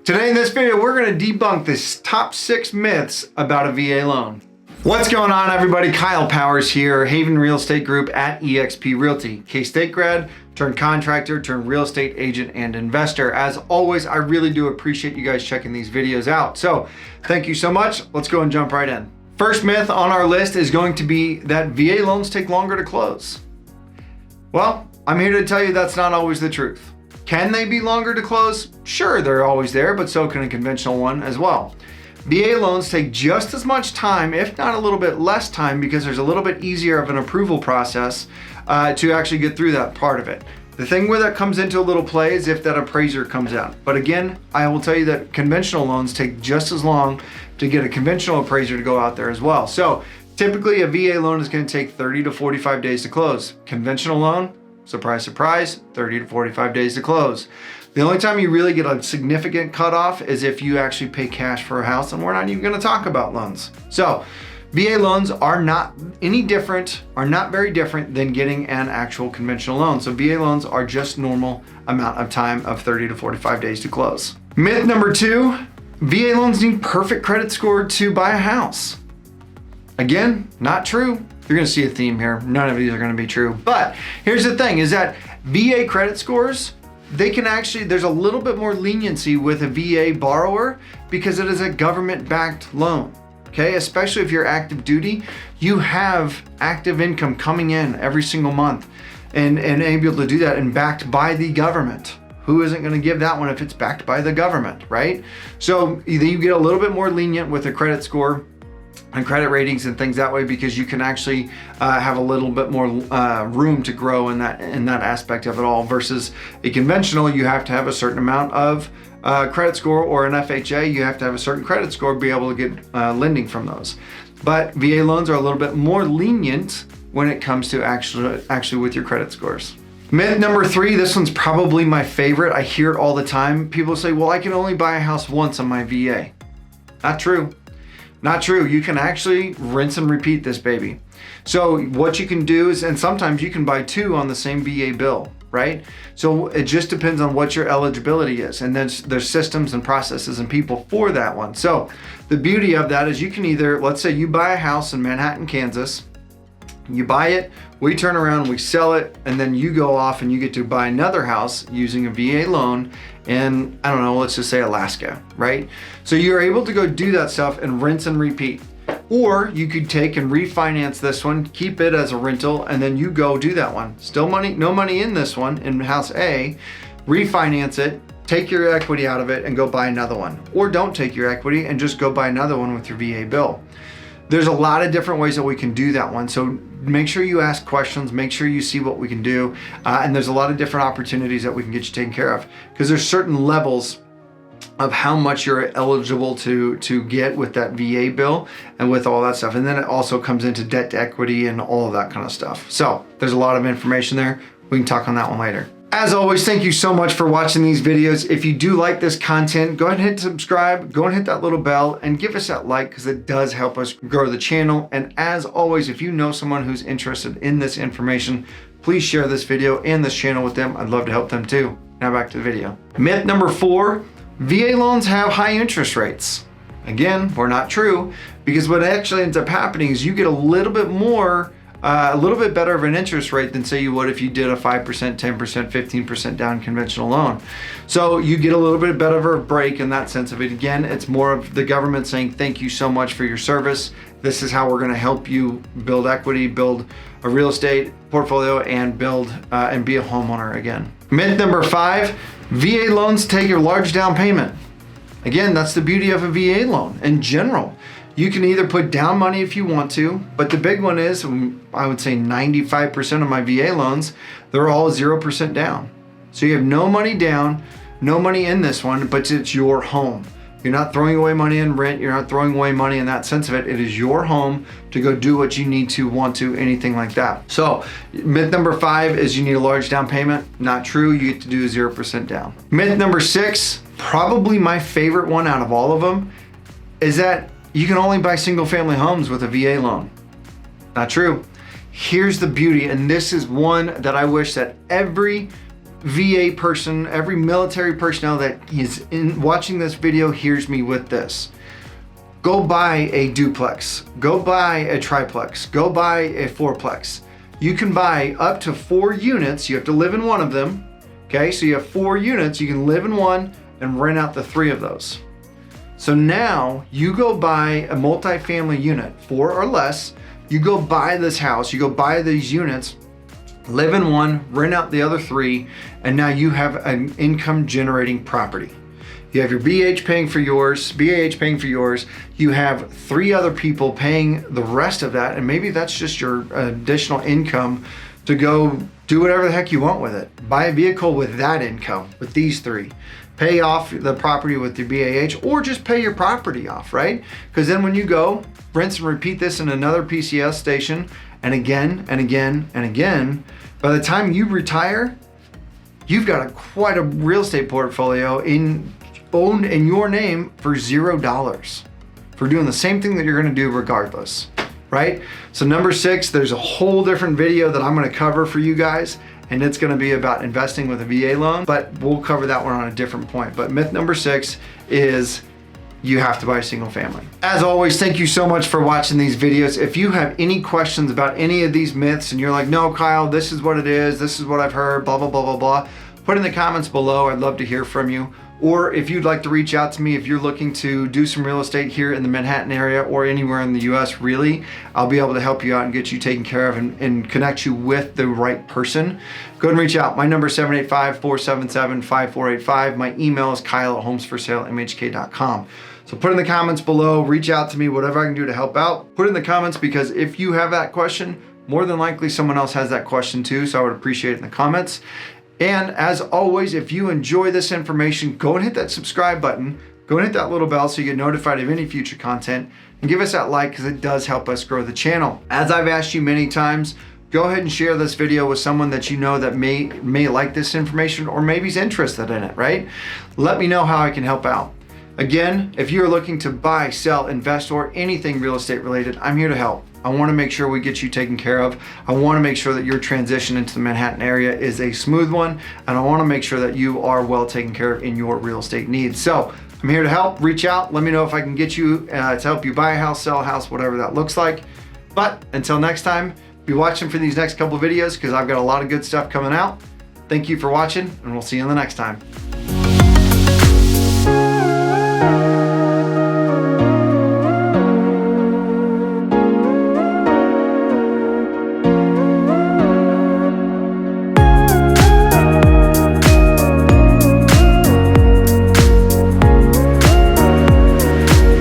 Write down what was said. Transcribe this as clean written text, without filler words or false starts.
Today in this video, we're gonna debunk this top 6 myths about a VA loan. What's going on, everybody? Kyle Powers here, Haven Real Estate Group at eXp Realty. K-State grad, turned contractor, turned real estate agent and investor. As always, I really do appreciate you guys checking these videos out. So thank you so much. Let's go and jump right in. First myth on our list is going to be that VA loans take longer to close. Well, I'm here to tell you that's not always the truth. Can they be longer to close? Sure, they're always there, but so can a conventional one as well. VA loans take just as much time, if not a little bit less time, because there's a little bit easier of an approval process to actually get through that part of it. The thing where that comes into a little play is if that appraiser comes out. But again, I will tell you that conventional loans take just as long to get a conventional appraiser to go out there as well. So typically a VA loan is going to take 30 to 45 days to close. Conventional loan, surprise, surprise, 30 to 45 days to close. The only time you really get a significant cutoff is if you actually pay cash for a house, and we're not even gonna talk about loans. So VA loans are not any different, are not very different than getting an actual conventional loan. So VA loans are just normal amount of time of 30 to 45 days to close. Myth number 2, VA loans need perfect credit score to buy a house. Again, not true. You're gonna see a theme here. None of these are gonna be true. But here's the thing is that VA credit scores, they can actually, there's a little bit more leniency with a VA borrower because it is a government-backed loan, okay? Especially if you're active duty, you have active income coming in every single month and able to do that and backed by the government. Who isn't gonna give that one if it's backed by the government, right? So either you get a little bit more lenient with a credit score and credit ratings and things that way because you can actually have a little bit more room to grow in that aspect of it all versus a conventional. You have to have a certain amount of credit score, or an FHA, you have to have a certain credit score to be able to get lending from those. But VA loans are a little bit more lenient when it comes to actually with your credit scores. Myth number 3, this one's probably my favorite. I hear it all the time. People say, well, I can only buy a house once on my VA. Not true. Not true. You can actually rinse and repeat this baby. So what you can do is, and sometimes you can buy 2 on the same VA bill, right? So it just depends on what your eligibility is. And then there's systems and processes and people for that one. So the beauty of that is you can either, let's say you buy a house in Manhattan, Kansas, you buy it, we turn around, we sell it, and then you go off and you get to buy another house using a VA loan in, I don't know, let's just say Alaska, right? So you're able to go do that stuff and rinse and repeat. Or you could take and refinance this one, keep it as a rental, and then you go do that one. Still money, no money in this one, in house A, refinance it, take your equity out of it and go buy another one. Or don't take your equity and just go buy another one with your VA bill. There's a lot of different ways that we can do that one. So make sure you ask questions, make sure you see what we can do. And there's a lot of different opportunities that we can get you taken care of because there's certain levels of how much you're eligible to get with that VA bill and with all that stuff. And then it also comes into debt to equity and all of that kind of stuff. So there's a lot of information there. We can talk on that one later. As always, thank you so much for watching these videos. If you do like this content, go ahead and hit subscribe, go and hit that little bell and give us that like because it does help us grow the channel. And as always, if you know someone who's interested in this information, please share this video and this channel with them. I'd love to help them too. Now back to the video. Myth number 4, VA loans have high interest rates. Again, we're not true because what actually ends up happening is you get a little bit more a little bit better of an interest rate than say you would if you did a 5%, 10%, 15% down conventional loan. So you get a little bit better of a break in that sense of it. Again, it's more of the government saying, thank you so much for your service. This is how we're gonna help you build equity, build a real estate portfolio and build and be a homeowner again. Myth number 5, VA loans take a large down payment. Again, that's the beauty of a VA loan in general. You can either put down money if you want to, but the big one is, I would say 95% of my VA loans, they're all 0% down. So you have no money down, no money in this one, but it's your home. You're not throwing away money in rent, you're not throwing away money in that sense of it. It is your home to go do what you need to, want to, anything like that. So myth number 5 is you need a large down payment. Not true, you get to do 0% down. Myth number 6, probably my favorite one out of all of them, is that you can only buy single family homes with a VA loan. Not true. Here's the beauty, and this is one that I wish that every VA person, every military personnel that is watching this video hears me with this. Go buy a duplex, go buy a triplex, go buy a fourplex. You can buy up to 4 units. You have to live in one of them. Okay, so you have 4 units, you can live in one and rent out the 3 of those. So now you go buy a multifamily unit, 4 or less, you go buy this house, you go buy these units, live in one, rent out the other 3, and now you have an income generating property. You have your BH paying for yours, BAH paying for yours, you have 3 other people paying the rest of that, and maybe that's just your additional income to go do whatever the heck you want with it. Buy a vehicle with that income, with these 3. Pay off the property with your BAH, or just pay your property off, right? Because then when you go, rinse and repeat this in another PCS station, and again, and again, and again, by the time you retire, you've got quite a real estate portfolio owned in your name for $0 for doing the same thing that you're gonna do regardless, right? So number 6, there's a whole different video that I'm gonna cover for you guys, and it's gonna be about investing with a VA loan, but we'll cover that one on a different point. But myth number 6 is you have to buy a single family. As always, thank you so much for watching these videos. If you have any questions about any of these myths and you're like, no, Kyle, this is what it is, this is what I've heard, blah, blah, blah, blah, blah, put in the comments below. I'd love to hear from you. Or if you'd like to reach out to me, if you're looking to do some real estate here in the Manhattan area or anywhere in the US, really, I'll be able to help you out and get you taken care of and connect you with the right person. Go ahead and reach out. My number is 785-477-5485. My email is kyle@homesforsalemhk.com. So put in the comments below, reach out to me, whatever I can do to help out. Put in the comments, because if you have that question, more than likely someone else has that question too, so I would appreciate it in the comments. And as always, if you enjoy this information, go and hit that subscribe button. Go and hit that little bell so you get notified of any future content, and give us that like, because it does help us grow the channel. As I've asked you many times, go ahead and share this video with someone that you know that may like this information, or maybe is interested in it, right? Let me know how I can help out. Again, if you're looking to buy, sell, invest, or anything real estate related, I'm here to help. I want to make sure we get you taken care of. I want to make sure that your transition into the Manhattan area is a smooth one, and I want to make sure that you are well taken care of in your real estate needs. So I'm here to help. Reach out. Let me know if I can get you to help you buy a house, sell a house, whatever that looks like. But until next time, be watching for these next couple videos, because I've got a lot of good stuff coming out. Thank you for watching, and we'll see you in the next time.